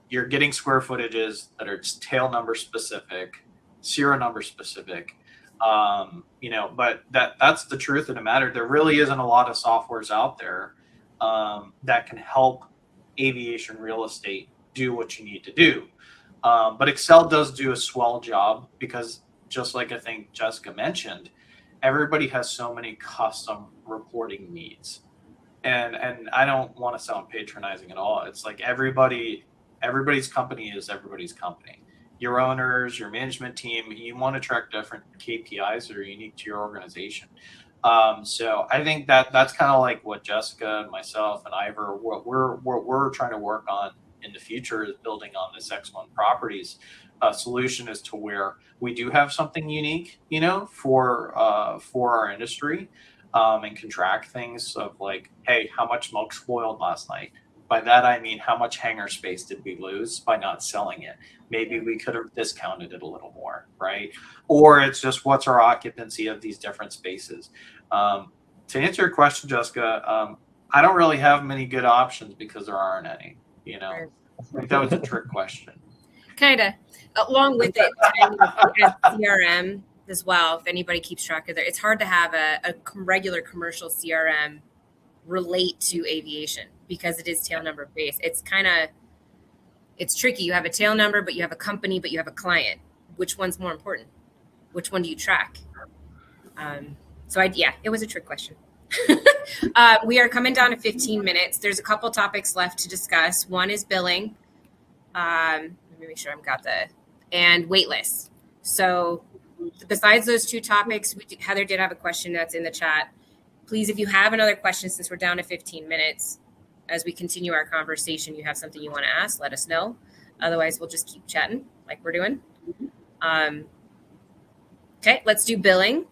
you're getting square footages that are tail number specific, serial number specific. But that's the truth of the matter. There really isn't a lot of softwares out there that can help aviation real estate do what you need to do. But Excel does do a swell job because, just like I think Jessica mentioned, everybody has so many custom reporting needs. And I don't want to sound patronizing at all. It's like everybody's company is everybody's company. Your owners, your management team, you want to track different KPIs that are unique to your organization. So I think that's kind of like what Jessica and myself and Iver, what we're trying to work on in the future is building on this X-1 properties solution as to where we do have something unique, for our industry, and can track things of like, hey, how much milk spoiled last night? By that, I mean, how much hangar space did we lose by not selling it? Maybe we could have discounted it a little more, right? Or it's just what's our occupancy of these different spaces? To answer your question, Jessica, I don't really have many good options because there aren't any, I think that was a trick question. Kind of. Along with it, CRM as well, if anybody keeps track of it, it's hard to have a regular commercial CRM relate to aviation because it is tail number based. It's tricky. You have a tail number, but you have a company, but you have a client. Which one's more important? Which one do you track? It was a trick question. We are coming down to 15 minutes. There's a couple topics left to discuss. One is billing. Let me make sure I've got and waitlists. So besides those two topics, Heather did have a question that's in the chat. Please, if you have another question, since we're down to 15 minutes, as we continue our conversation, you have something you want to ask, let us know. Otherwise, we'll just keep chatting like we're doing. Okay, let's do billing.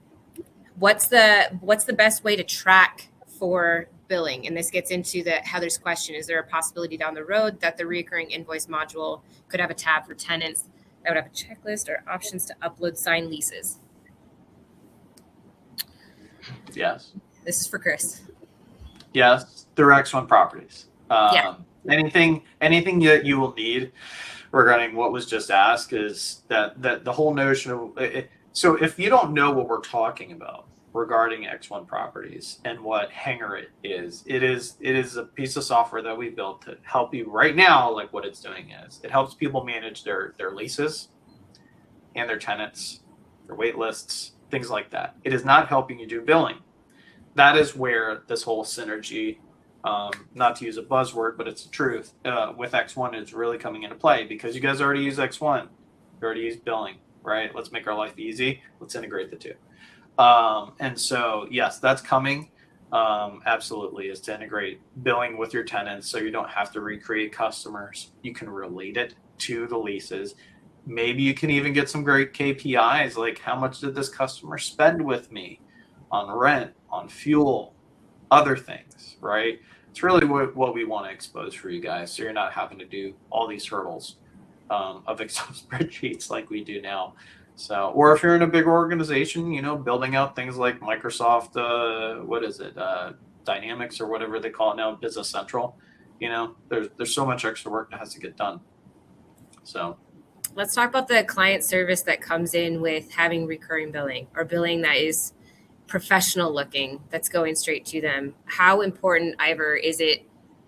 What's the best way to track for billing? And this gets into Heather's question. Is there a possibility down the road that the recurring invoice module could have a tab for tenants that would have a checklist or options to upload signed leases? Yes. This is for Chris. Yes, through X-1 properties. Yeah. Anything that you will need regarding what was just asked is that the whole notion of it. So if you don't know what we're talking about regarding X-1 properties and what Hangar is, it is a piece of software that we built to help you right now. Like what it's doing is it helps people manage their leases and their tenants, their wait lists, things like that. It is not helping you do billing. That is where this whole synergy, not to use a buzzword, but it's the truth, with X-1 is really coming into play because you guys already use X-1. You already use billing, right? Let's make our life easy. Let's integrate the two. And so, yes, that's coming. Absolutely, is to integrate billing with your tenants so you don't have to recreate customers. You can relate it to the leases. Maybe you can even get some great KPIs like how much did this customer spend with me? on rent, on fuel, other things, right? It's really what we want to expose for you guys, so you're not having to do all these hurdles of Excel spreadsheets like we do now. So, or if you're in a big organization, building out things like Microsoft, Dynamics or whatever they call it now, Business Central. There's so much extra work that has to get done. So, let's talk about the client service that comes in with having recurring billing or billing that is professional looking, that's going straight to them. How important, Iver, is it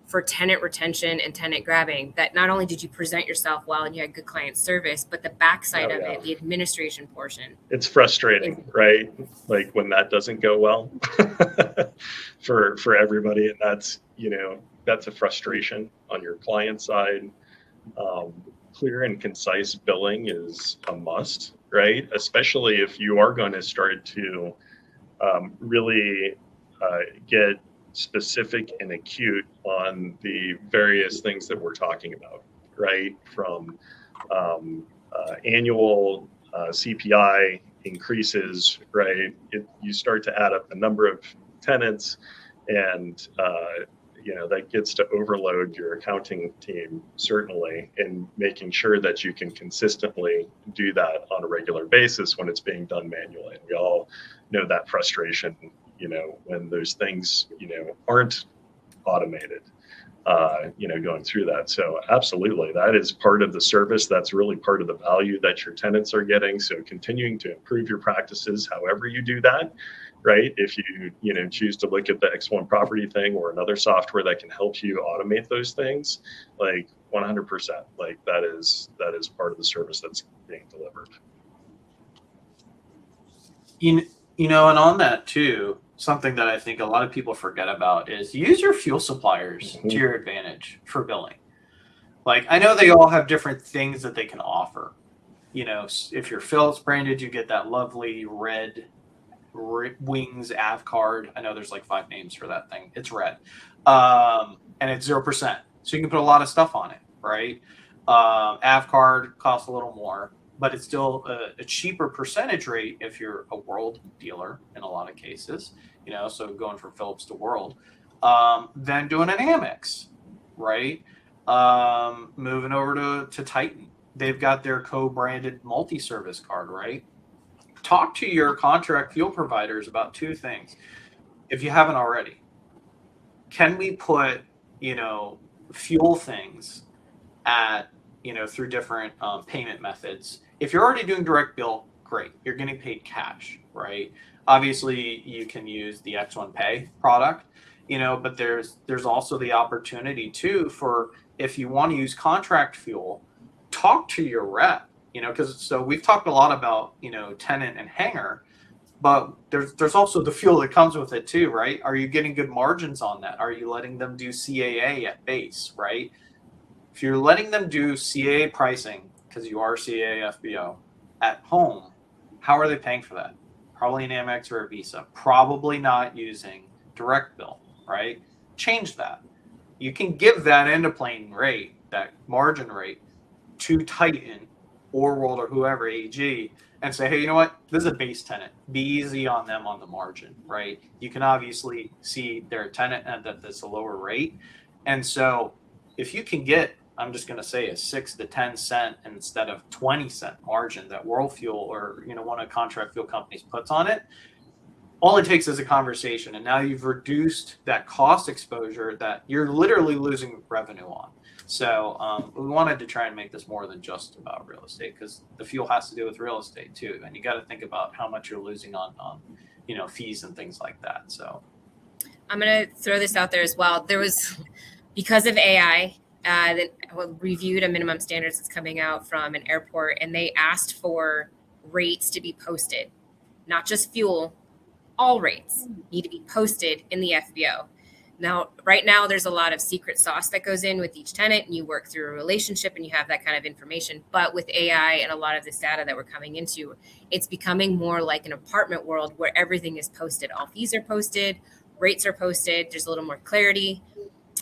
for tenant retention and tenant grabbing that not only did you present yourself well and you had good client service, but the backside of it, the administration portion? It's frustrating, right? Like when that doesn't go well for everybody, and that's a frustration on your client side. Clear and concise billing is a must, right? Especially if you are going to start to really get specific and acute on the various things that we're talking about, right? From annual CPI increases, right? You start to add up the number of tenants, and that gets to overload your accounting team, certainly, in making sure that you can consistently do that on a regular basis when it's being done manually. And we all know that frustration, when those things, aren't automated, going through that. So absolutely, that is part of the service. That's really part of the value that your tenants are getting. So continuing to improve your practices, however you do that, right? If you, choose to look at the X-1 property thing or another software that can help you automate those things, like 100%, like that is part of the service that's being delivered. And on that too, something that I think a lot of people forget about is use your fuel suppliers to your advantage for billing. Like, I know they all have different things that they can offer. If you're Phillips branded, you get that lovely red Wings AV card. I know there's like 5 names for that thing. It's red. And it's 0%. So you can put a lot of stuff on it, right? AV card costs a little more, but it's still a cheaper percentage rate if you're a World dealer in a lot of cases, so going from Phillips to World, than doing an Amex, right? Moving over to Titan. They've got their co-branded multi-service card, right? Talk to your contract fuel providers about 2 things. If you haven't already, can we put, fuel things at, through different payment methods? If you're already doing direct bill, great. You're getting paid cash, right? Obviously, you can use the X-1 Pay product, but there's also the opportunity too for, if you want to use contract fuel, talk to your rep, because we've talked a lot about, Tenant and Hangar, but there's also the fuel that comes with it too, right? Are you getting good margins on that? Are you letting them do CAA at base, right? If you're letting them do CAA pricing, because you are CAA FBO, at home, how are they paying for that? Probably an Amex or a Visa. Probably not using direct bill, right? Change that. You can give that end-of-plane rate, that margin rate, to Titan or World or whoever, AG, and say, hey, you know what? This is a base tenant. Be easy on them on the margin, right? You can obviously see their tenant and that that's a lower rate. And so if you can get, I'm just going to say, a 6 to 10 cent instead of 20-cent margin that World Fuel or one of the contract fuel companies puts on it, all it takes is a conversation, and now you've reduced that cost exposure that you're literally losing revenue on. So we wanted to try and make this more than just about real estate, because the fuel has to do with real estate too, and you got to think about how much you're losing on fees and things like that. So I'm going to throw this out there as well. There was, because of AI, that reviewed a minimum standards that's coming out from an airport, and they asked for rates to be posted, not just fuel. All rates need to be posted in the FBO. Now, right now, there's a lot of secret sauce that goes in with each tenant, and you work through a relationship and you have that kind of information. But with AI and a lot of this data that we're coming into, it's becoming more like an apartment world where everything is posted. All fees are posted, rates are posted. There's a little more clarity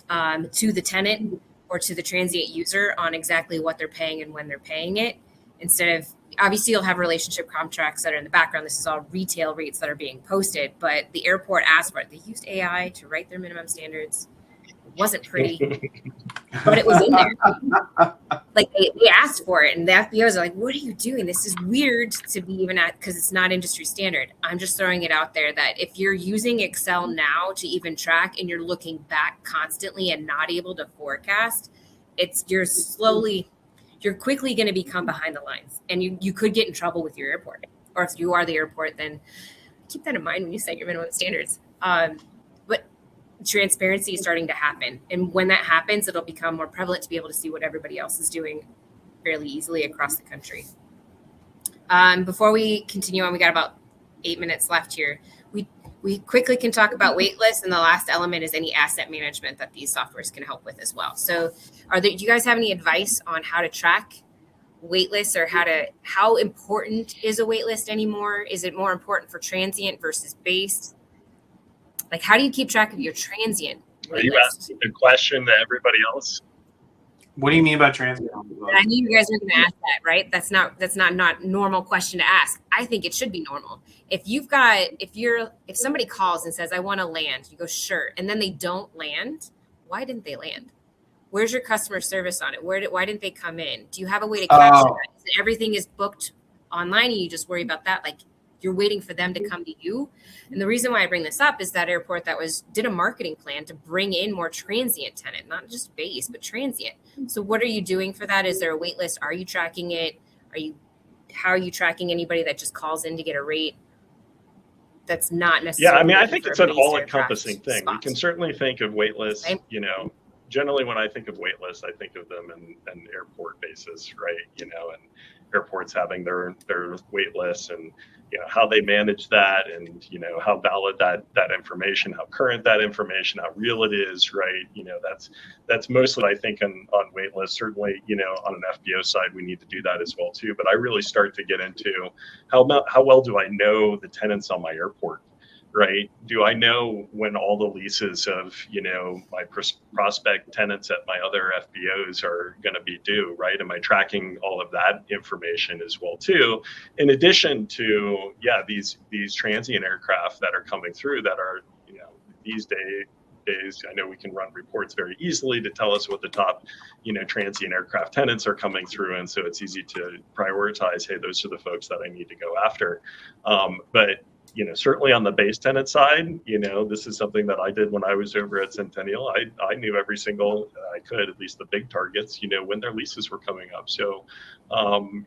to the tenant or to the transient user on exactly what they're paying and when they're paying it, instead of obviously you'll have relationship contracts that are in the background. This is all retail rates that are being posted, but the airport asked for it. They used AI to write their minimum standards. It wasn't pretty, but it was in there. Like they asked for it, and the FBOs are like, what are you doing? This is weird to be even at, because it's not industry standard. I'm just throwing it out there that if you're using Excel now to even track and you're looking back constantly and not able to forecast, you're quickly going to become behind the lines, and you could get in trouble with your airport. Or if you are the airport, then keep that in mind when you set your minimum standards. But transparency is starting to happen. And when that happens, it'll become more prevalent to be able to see what everybody else is doing fairly easily across the country. Before we continue on, we got about 8 minutes left here. We quickly can talk about waitlists, and the last element is any asset management that these softwares can help with as well. So do you guys have any advice on how to track waitlists, or how important is a waitlist anymore? Is it more important for transient versus base? Like, how do you keep track of your transient waitlist? Are you asking a question to everybody else? What do you mean by transient? I knew you guys were going to ask that, right? That's not normal question to ask. I think it should be normal. If somebody calls and says, I want to land, you go, sure. And then they don't land. Why didn't they land? Where's your customer service on it? Why didn't they come in? Do you have a way to capture that? Everything is booked online and you just worry about that. Like, you're waiting for them to come to you. And the reason why I bring this up is that airport that did a marketing plan to bring in more transient tenant, not just base, but transient. So what are you doing for that? Is there a wait list? Are you tracking it? How are you tracking anybody that just calls in to get a rate? That's not necessarily. Yeah, I mean, I think it's an all-encompassing thing. We can certainly think of wait lists, right? Generally when I think of wait lists, I think of them in airport bases, right? And airports having their wait lists, and how they manage that, and how valid that information, how current that information, how real it is, right? That's mostly, I think, on wait lists. Certainly, on an FBO side, we need to do that as well too. But I really start to get into how well do I know the tenants on my airport, right? Do I know when all the leases of, my prospect tenants at my other FBOs are going to be due, right? Am I tracking all of that information as well too? In addition to, these transient aircraft that are coming through that are, these days, I know we can run reports very easily to tell us what the top, transient aircraft tenants are coming through. And so it's easy to prioritize, hey, those are the folks that I need to go after. But certainly on the base tenant side, this is something that I did when I was over at Centennial. I knew every single, I could, at least the big targets, when their leases were coming up. So,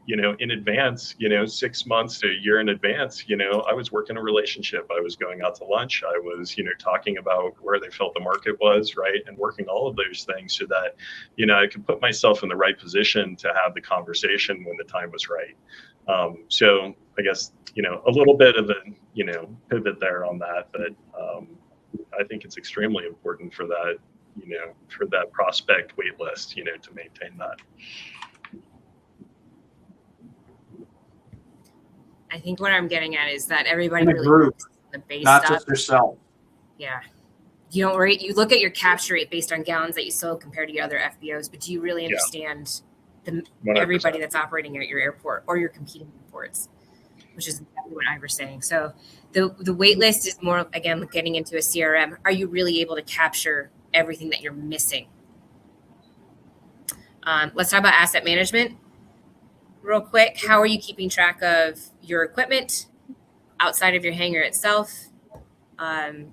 in advance, 6 months to a year in advance, I was working a relationship. I was going out to lunch. I was, talking about where they felt the market was, right? And working all of those things so that, I could put myself in the right position to have the conversation when the time was right. So I guess, a little bit of a, pivot there on that, but I think it's extremely important for that, for that prospect wait list, to maintain that. I think what I'm getting at is that everybody the really group, the base not stuff. just yourself. Yeah. You don't rate, you look at your capture rate based on gallons that you sold compared to your other FBOs, but do you really understand everybody that's operating at your airport or your competing airports, which is exactly what Iver's saying. So the wait list is more, again, getting into a CRM. Are you really able to capture everything that you're missing? Let's talk about asset management real quick. How are you keeping track of your equipment outside of your hangar itself? I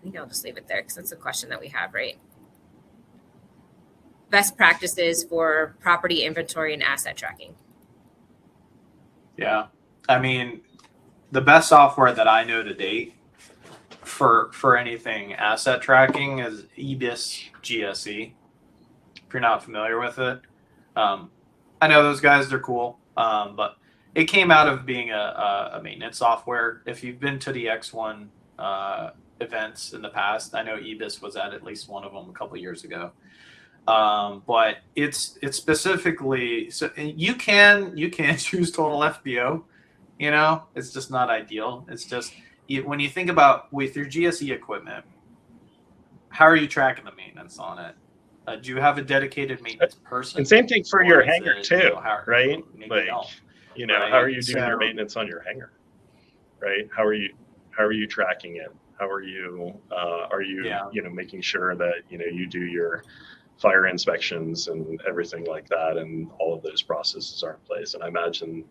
think I'll just leave it there because that's a question that we have, right? Best practices for property inventory and asset tracking. Yeah. I mean, the best software that I know to date for anything asset tracking is Ibis GSE. If you're not familiar with it, I know those guys, they're cool, but it came out of being a maintenance software. If you've been to the X-1 events in the past, I know Ibis was at least one of them a couple of years ago. But it's specifically, so you can choose total FBO, it's just not ideal. It's just when you think about with your GSE equipment, how are you tracking the maintenance on it? Do you have a dedicated maintenance person? And same thing for your hangar too, right? Like, You know, Right. how are you doing So- your maintenance on your hangar? Right? How are you tracking it? How are you Yeah. you know, making sure that, you know, you do your fire inspections and everything like that, and all of those processes are in place. And I imagine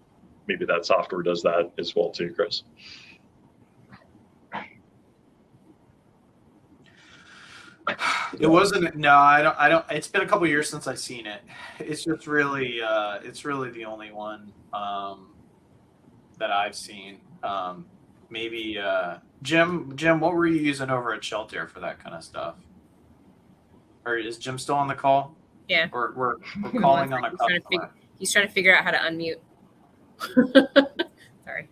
maybe that software does that as well too, Chris. It wasn't. No, I don't. It's been a couple years since I've seen it. It's just really, it's really the only one that I've seen. Maybe Jim, what were you using over at Shelter for that kind of stuff? Or is Jim still on the call? Yeah. We're calling on a customer. He's trying to figure out how to unmute. Sorry.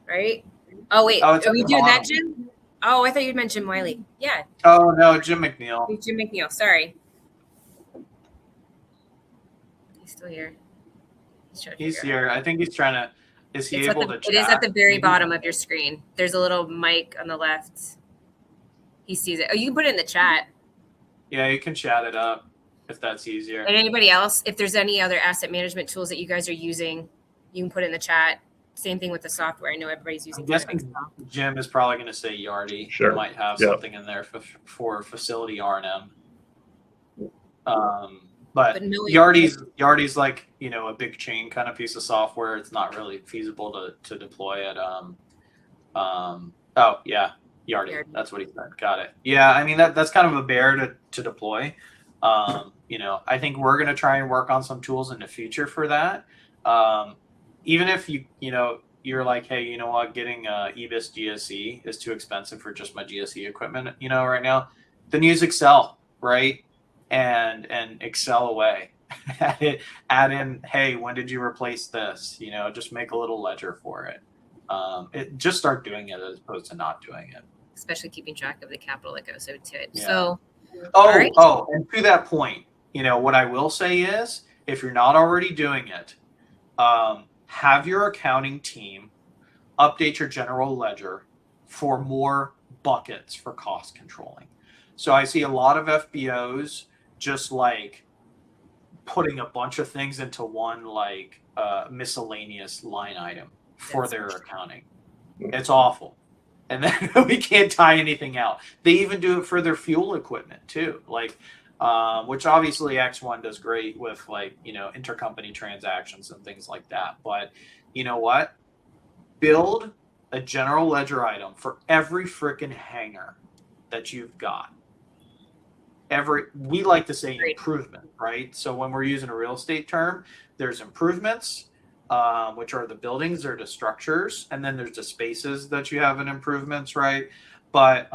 Right? Oh, wait. Oh, it's Are at we the doing that, bottom. Jim? Oh, I thought you'd mentioned Wiley. Yeah. Oh no, Jim McNeil. Jim McNeil. Sorry. He's still here. He's here. I think he's trying to. Is he It's able at the, to chat? It is at the very Maybe? bottom of your screen. There's a little mic on the left. He sees it. Oh, you can put it in the chat. Yeah, you can chat it up if that's easier. And anybody else, if there's any other asset management tools that you guys are using, you can put it in the chat. Same thing with the software. I know everybody's using. I'm guessing Jim is probably going to say Yardi. Sure. He might have Yep. something in there for facility R&M. But no, Yardi's like, you know, a big chain kind of piece of software. It's not really feasible to deploy at oh yeah, Yardi. That's what he said. Got it. Yeah, I mean that's kind of a bear to deploy. You know, I think we're going to try and work on some tools in the future for that. Even if you're like, hey, you know what, getting EBIS GSE is too expensive for just my GSE equipment, you know, right now, then use Excel, right? And Excel away. Add in, hey, when did you replace this? You know, just make a little ledger for it. Just start doing it as opposed to not doing it. especially keeping track of the capital that goes into it. Yeah. So, And to that point, you know, what I will say is, if you're not already doing it, have your accounting team update your general ledger for more buckets for cost controlling. So I see a lot of FBOs just like putting a bunch of things into one like miscellaneous line item for their accounting. It's awful. And then we can't tie anything out. They even do it for their fuel equipment too. Like, which obviously X-1 does great with, like, you know, intercompany transactions and things like that. But you know what? Build a general ledger item for every freaking hangar that you've got. We like to say improvement, right? So when we're using a real estate term, there's improvements, which are the buildings or the structures, and then there's the spaces that you have in improvements, right? But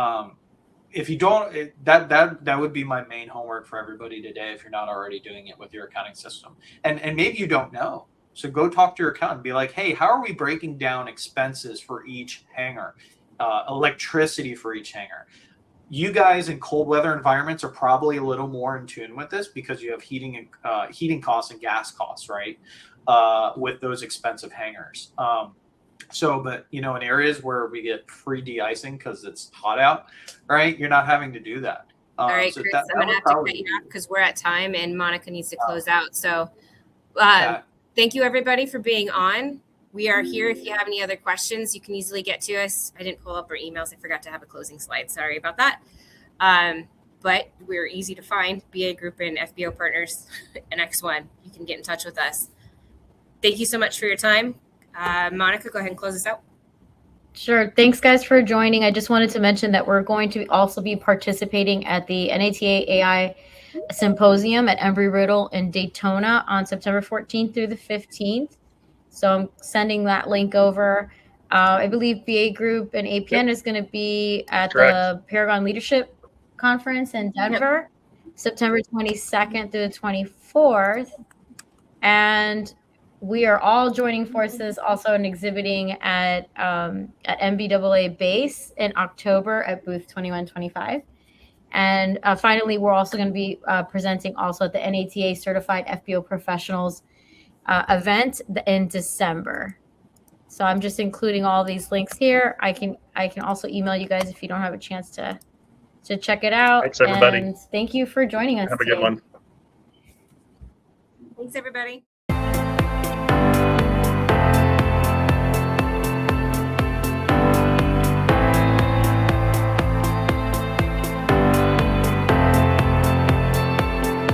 if you don't, that would be my main homework for everybody today. If you're not already doing it with your accounting system, and maybe you don't know, so go talk to your accountant. Be like, hey, how are we breaking down expenses for each hangar, electricity for each hangar? You guys in cold weather environments are probably a little more in tune with this because you have heating costs and gas costs, right? With those expensive hangars. But you know, in areas where we get free de-icing because it's hot out, right? You're not having to do that. all right, so Chris, that I'm going to would have to probably cut you be- off because we're at time and Monica needs to close out. So thank you everybody for being on. We are here. If you have any other questions, you can easily get to us. I didn't pull up our emails. I forgot to have a closing slide. Sorry about that. But we're easy to find. BA Group and FBO Partners and X1. You can get in touch with us. Thank you so much for your time. Monica, go ahead and close us out. Sure. Thanks, guys, for joining. I just wanted to mention that we're going to also be participating at the NATA AI Symposium at Embry-Riddle in Daytona on September 14th through the 15th. So I'm sending that link over. I believe BA Group and APN is going to be at the Paragon Leadership Conference in Denver, September 22nd through the 24th. And we are all joining forces also in exhibiting at MBAA Base in October at booth 2125. And finally, we're also going to be presenting also at the NATA Certified FBO Professionals event in December. So I'm just including all these links here. I can also email you guys if you don't have a chance to check it out. Thanks, everybody. And thank you for joining us. Have a good one. Thanks, everybody.